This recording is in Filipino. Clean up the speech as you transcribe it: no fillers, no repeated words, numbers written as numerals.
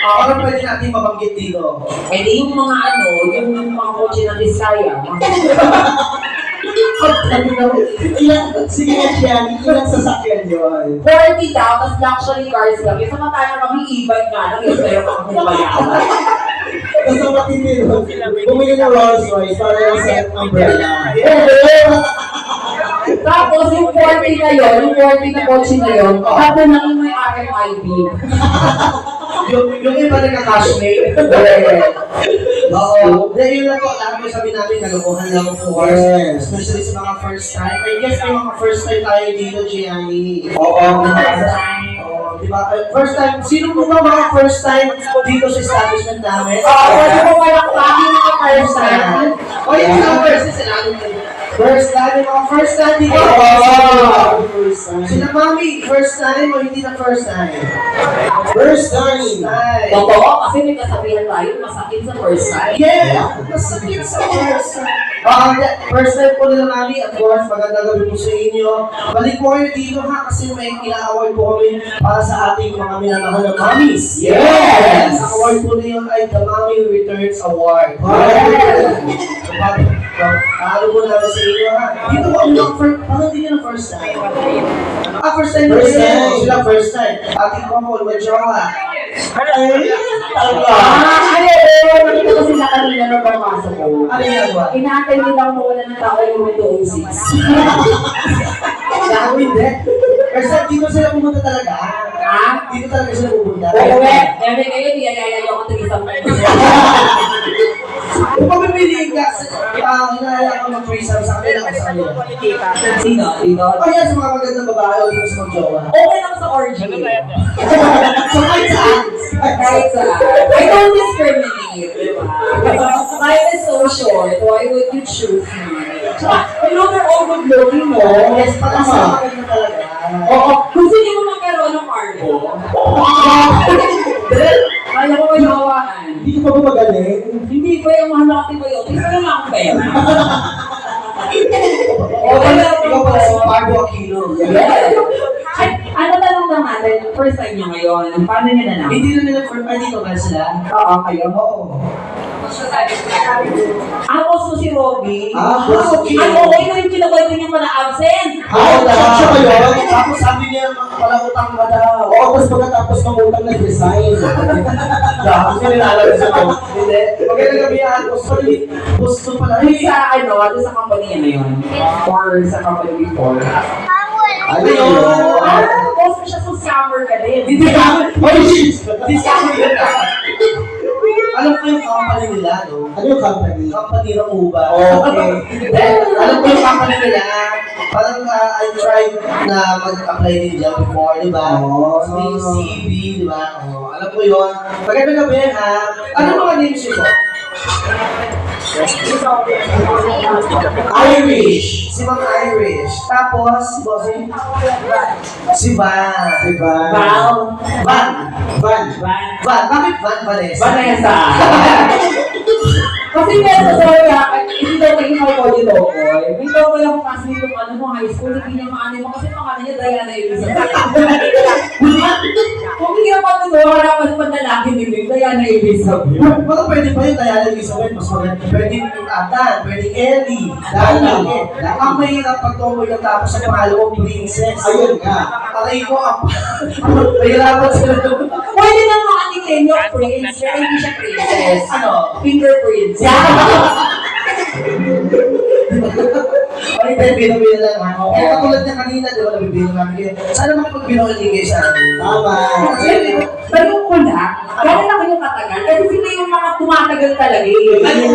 Parang pwede natin mabanggit dito. Eh di yung mga ano, yung mga kotse ng Vizcaya. Sige nga siya, ilang sasakyan yun. 40 daw, tapos luxury cars lang. Yung samantala kami e-bike nga lang, yung tayo mga kumayaman. Tapos ang matindi nun, bumili ng Rolls Royce para yung set umbrella. Tapos yung 40 na yun, yung 40 na kotse na yun, hapo na yung may RMIB. Yung iba nagka-cashmate. Oo. Dahil yun lang po, lahat mo sabi namin, kalokohan lang of course. Especially sa mga first time. I guess may mga first time tayo dito, Gianni. Oo. Diba? First time, sino po ba mga first time dito sa establishment namin? Pwede mo walang kami mga first time. O yun yung first time. First time, yung mga first time dito. Sila mami, first time o hindi na first time? First time. Totoo, kasi may kasabihan tayo, masakit sa first time. Yeah! Masakit sa first time. First time po nila mami, of course, magandang gabi po sa inyo. Balik po kayo dito ha, kasi may ina-award po kami para sa ating mga minamahal na mommies. Yes! Ang award po na yun ay the Mommy Returns Award. Ano po namin sa inyo ha? Dito po ang parang hindi nyo na first time. First time. First time. Sila first time. Ating couple, mag-jowa. Nakita ko sila kanina nung pagpasok ko. Ano yan ba? Inaantay nila mawala ng tao yung window 6. Ako hindi. First time, dito sila pumunta talaga. Ha? Dito talaga sila pumunta. Eme kayo, niyayaya yung ang tagisang Kung pamipiliin ka, hinahaya ka mag-threesome sa kanila o sa kanila. Sino? Dito? O yan sa mga magandang babae o dito sa mag-jowa. Okay lang sa orgy. So kahit saan? Kahit sa I don't discriminate, di ba? Life is so short. Why would you choose me? You know, they're all good looking, no? Yes, pag-asa maganda talaga. Oo. Kung sino mo magkaroon ng cargo, kaya ko may hawaan. Hindi ko pa ba magaling? Hindi ko yung mahal natin kayo. Hindi ko naman akong pera. Ikaw pala si Pardo Aquino. Ay, ano tanong lang natin? First time nyo ngayon. Paano nyo na Hindi na nila first time dito ba sila? Oo, kayo. Oo. Ako so si Robby. Okay. Ano, okay na yung kinakwento niya pala absent. Siya ba yun? Tapos sabi niya, pala utang ka daw. Oo, tapos pagkatapos ng utang nag-resign. Tapos yung nilalagay sa mga. Hindi. Magandang gabi yan. Gusto pala. Sa ano, ano sa company na yun? Or sa company before? Ano yun? Boss mo siya sa summer ka din. Hindi ka. Hindi ka. Alam ko yung company nila, no? Ano yung company? Company ng Uba. Okay. Alam ko yung company nila. Parang I tried na mag-apply din dyan before, di ba? So may CV, di ba? Alam ko yun. Magandang gabi, ha? Ano mga names nyo po? Irish. Si Ma'am Irish. Tapos, si Bossing? Si Van. Si Van. Van. Van. Bakit Van, Vanessa? Vanessa. Kasi meron sa kaya, hindi daw naging malpoli Lokoy. May daw kaya kung kasi nung ano mo high school, hindi niya maano mo kasi pangalan niya Diana Elizabeth. Kung hindi ka patuloy, harapan pa lalaki ni Big, Diana Elizabeth. Baka pwede pa yun, Diana Elizabeth, mas maganda. Pwede yung Atan, pwede Ellie. Dahil ang mahirap pag tumoy ang tapos sa pangalan ko, Princess. Ayun nga. Aray ko, mahirapan sila. Pwede na mga anikin yung Prince, pero hindi siya Princess. Ano? Fingerprints. Ay, bino-bino lang ha. Kaya katulad niya kanina, di ba, nabibino namin kayo. Sana makipag-bino kayo sa amin. Tama. Pero ko na, gano'n na kayo katagal, kasi sila yung mga tumatagal talaga eh.